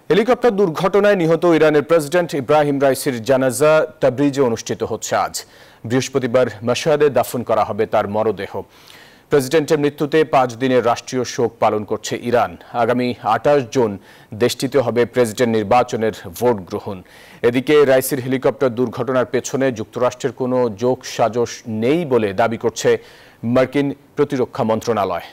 Helicopter দুর্ঘটনায় নিহত ইরানের প্রেসিডেন্ট ইব্রাহিম রাইসির জানাজা তাবরিজে অনুষ্ঠিত হচ্ছে আজ। বৃহস্পতিবার মাশহাদে দাফন করা হবে তার মরদেহ। প্রেসিডেন্টের মৃত্যুতে 5 দিনের রাষ্ট্রীয় শোক পালন করছে ইরান। আগামী 28 জুন দেশটিতে হবে প্রেসিডেন্ট নির্বাচনের ভোট গ্রহণ। এদিকে রাইসির হেলিকপ্টার দুর্ঘটনার পেছনে যুক্তরাষ্ট্রের কোনো যোগ সাজশ নেই বলে দাবি করছে মার্কিন প্রতিরক্ষা মন্ত্রণালয়।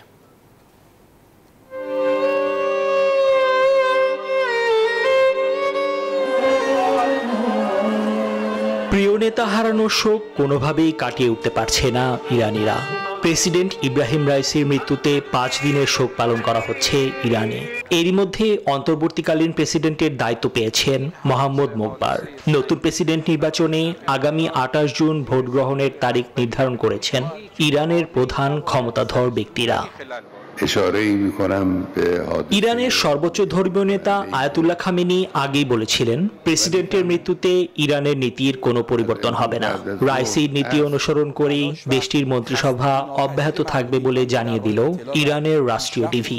প্রিয় নেতা হারানোর শোক কোনোভাবেই কাটিয়ে উঠতে পারছে না ইরানিরা। প্রেসিডেন্ট ইব্রাহিম রাইসির মৃত্যুতে 5 দিনের শোক পালন করা হচ্ছে ইরানে। এরই মধ্যে অন্তর্বর্তীকালীন প্রেসিডেন্টের দায়িত্ব পেয়েছেন মোহাম্মদ মোকবার। নতুন প্রেসিডেন্ট নির্বাচনে আগামী 28 জুন ভোট গ্রহণের তারিখ নির্ধারণ করেছেন ইরানের প্রধান ক্ষমতাধর ব্যক্তিরা। ইরানের সর্বোচ্চ ধর্মীয় নেতা আয়াতুল্লাহ খামেনি আগেই বলেছিলেন, প্রেসিডেন্টের মৃত্যুতে ইরানের নীতির কোনো পরিবর্তন হবে না। রাইসির নীতি অনুসরণ করেই দেশটির মন্ত্রিসভা অব্যাহত থাকবে বলে জানিয়ে দিল ইরানের রাষ্ট্রীয় টিভি।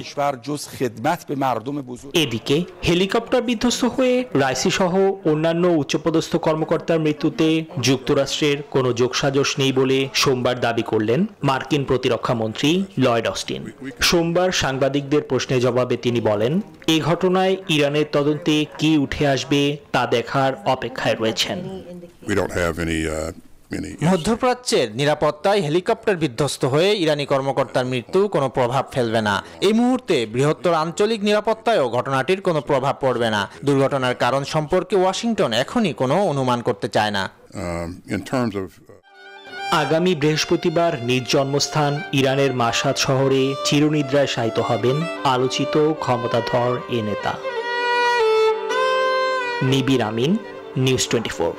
এদিকে হেলিকপ্টার বিধ্বস্ত হয়ে রাইসি সহ অন্যান্য উচ্চপদস্থ কর্মকর্তার মৃত্যুতে যুক্তরাষ্ট্রের কোনো যোগসাজশ নেই বলে সোমবার দাবি করলেন মার্কিন প্রতিরক্ষা মন্ত্রী লয়েড অস্টিন। সোমবার সাংবাদিকদের প্রশ্নের জবাবে তিনি বলেন, এই ঘটনায় ইরানের তদন্তে কি উঠে আসবে তা দেখার অপেক্ষায় রয়েছেন। মধ্যপ্রাচ্যের নিরাপত্তায় হেলিকপ্টার বিধ্বস্ত হয়ে ইরানি কর্মকর্তার মৃত্যু কোনো প্রভাব ফেলবে না। এই মুহূর্তে বৃহত্তর আঞ্চলিক নিরাপত্তায়ও ঘটনাটির কোনো প্রভাব পড়বে না। দুর্ঘটনার কারণ সম্পর্কে ওয়াশিংটন এখনই কোনো অনুমান করতে চায় না। আগামী বৃহস্পতিবার নিজ জন্মস্থান ইরানের মাশহাদ শহরে চিরনিদ্রায় শায়িত হবেন আলোচিত ক্ষমতাধর এ নেতা। নিবির আমিন, নিউজ 24।